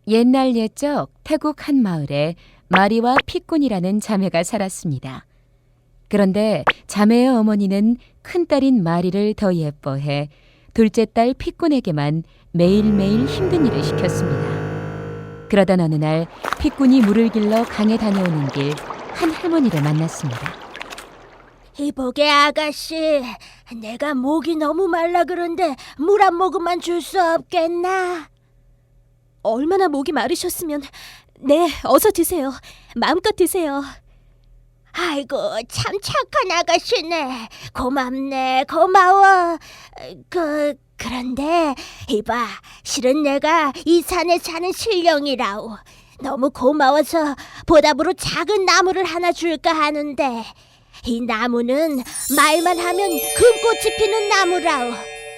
옛날 옛적 태국 한 마을에 마리와 피꾼이라는 자매가 살았습니다. 그런데 자매의 어머니는 큰딸인 마리를 더 예뻐해 둘째 딸 피꾼에게만 매일매일 힘든 일을 시켰습니다. 그러던 어느 날 피꾼이 물을 길러 강에 다녀오는 길 한 할머니를 만났습니다. 이보게 아가씨, 내가 목이 너무 말라 그런데 물 한 모금만 줄 수 없겠나? 얼마나 목이 마르셨으면 네, 어서 드세요. 마음껏 드세요. 아이고, 참 착한 아가씨네. 고맙네, 고마워. 그런데 이봐, 실은 내가 이 산에 사는 신령이라오. 너무 고마워서 보답으로 작은 나무를 하나 줄까 하는데 이 나무는 말만 하면 금꽃이 피는 나무라오.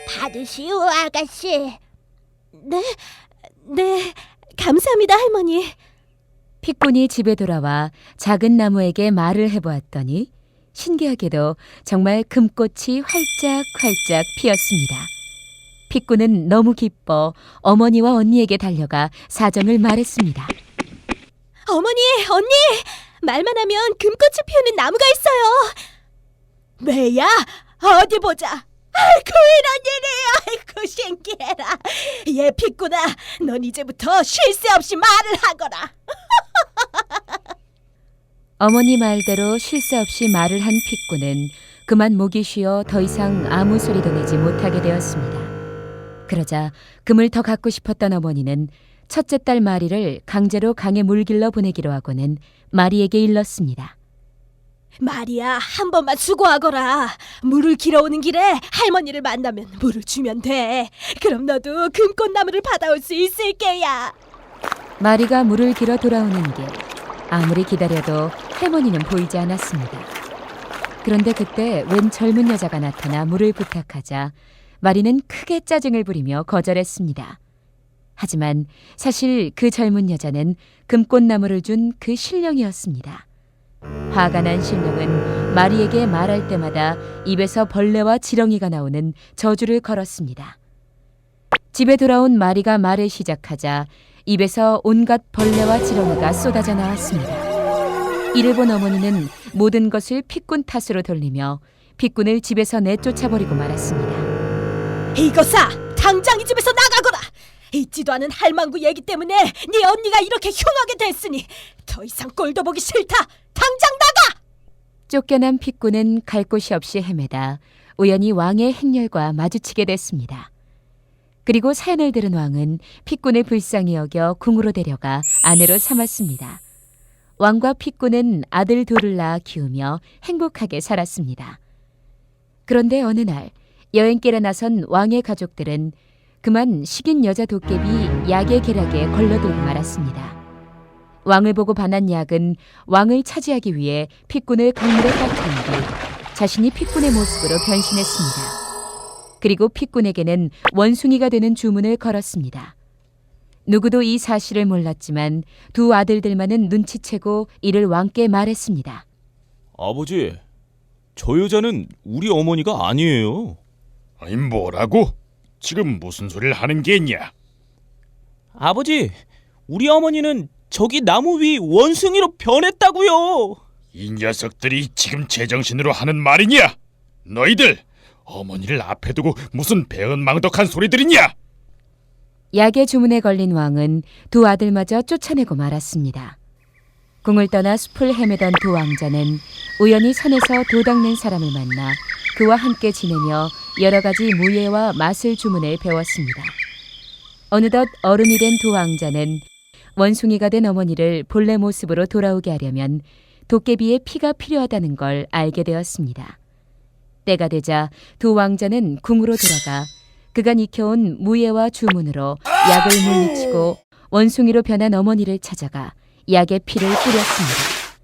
받으시오, 아가씨. 네, 감사합니다, 할머니. 피꾼이 집에 돌아와 작은 나무에게 말을 해보았더니 신기하게도 정말 금꽃이 활짝활짝 피었습니다. 피꾼은 너무 기뻐 어머니와 언니에게 달려가 사정을 말했습니다. 어머니, 언니! 말만 하면 금꽃이 피우는 나무가 있어요. 왜야? 어디 보자. 아이고, 이런 일이. 아이고, 신기해라. 얘 피꾸나, 넌 이제부터 쉴 새 없이 말을 하거라. 어머니 말대로 쉴 새 없이 말을 한 피꾼은 그만 목이 쉬어 더 이상 아무 소리도 내지 못하게 되었습니다. 그러자 금을 더 갖고 싶었던 어머니는 첫째 딸 마리를 강제로 강에 물 길러 보내기로 하고는 마리에게 일렀습니다. 마리야, 한 번만 수고하거라. 물을 길어오는 길에 할머니를 만나면 물을 주면 돼. 그럼 너도 금꽃나무를 받아올 수 있을 게야. 마리가 물을 길어 돌아오는 길, 아무리 기다려도 할머니는 보이지 않았습니다. 그런데 그때 웬 젊은 여자가 나타나 물을 부탁하자 마리는 크게 짜증을 부리며 거절했습니다. 하지만 사실 그 젊은 여자는 금꽃나무를 준 그 신령이었습니다. 화가 난 신령은 마리에게 말할 때마다 입에서 벌레와 지렁이가 나오는 저주를 걸었습니다. 집에 돌아온 마리가 말을 시작하자 입에서 온갖 벌레와 지렁이가 쏟아져 나왔습니다. 이를 본 어머니는 모든 것을 피꾼 탓으로 돌리며 피꾼을 집에서 내쫓아버리고 말았습니다. 이것아, 당장 이 집에서 나가거라. 있지도 않은 할망구 얘기 때문에 네 언니가 이렇게 흉하게 됐으니 더 이상 꼴도 보기 싫다. 당장 나가! 쫓겨난 피꾼은 갈 곳이 없이 헤매다 우연히 왕의 행렬과 마주치게 됐습니다. 그리고 사연을 들은 왕은 피꾼을 불쌍히 여겨 궁으로 데려가 아내로 삼았습니다. 왕과 피꾼은 아들 둘을 낳아 키우며 행복하게 살았습니다. 그런데 어느 날 여행길에 나선 왕의 가족들은 그만 식인 여자 도깨비 약의 계략에 걸려들고 말았습니다. 왕을 보고 반한 약은 왕을 차지하기 위해 피꾼을 강물에 빠뜨린 뒤 자신이 피꾼의 모습으로 변신했습니다. 그리고 피꾼에게는 원숭이가 되는 주문을 걸었습니다. 누구도 이 사실을 몰랐지만 두 아들들만은 눈치채고 이를 왕께 말했습니다. 아버지, 저 여자는 우리 어머니가 아니에요. 아니, 뭐라고? 지금 무슨 소리를 하는 게냐? 아버지, 우리 어머니는 저기 나무 위 원숭이로 변했다고요. 이 녀석들이 지금 제정신으로 하는 말이냐? 너희들 어머니를 앞에 두고 무슨 배은망덕한 소리들이냐? 약의 주문에 걸린 왕은 두 아들마저 쫓아내고 말았습니다. 궁을 떠나 숲을 헤매던 두 왕자는 우연히 산에서 도닦는 사람을 만나 그와 함께 지내며 여러 가지 무예와 마술 주문을 배웠습니다. 어느덧 어른이 된 두 왕자는 원숭이가 된 어머니를 본래 모습으로 돌아오게 하려면 도깨비의 피가 필요하다는 걸 알게 되었습니다. 때가 되자 두 왕자는 궁으로 돌아가 그간 익혀온 무예와 주문으로 약을 물리치고 원숭이로 변한 어머니를 찾아가 약의 피를 뿌렸습니다.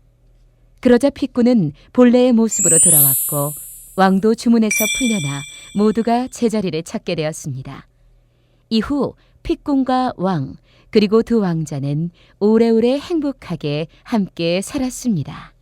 그러자 픽군은 본래의 모습으로 돌아왔고 왕도 주문에서 풀려나 모두가 제자리를 찾게 되었습니다. 이후 픽군과 왕 그리고 두 왕자는 오래오래 행복하게 함께 살았습니다.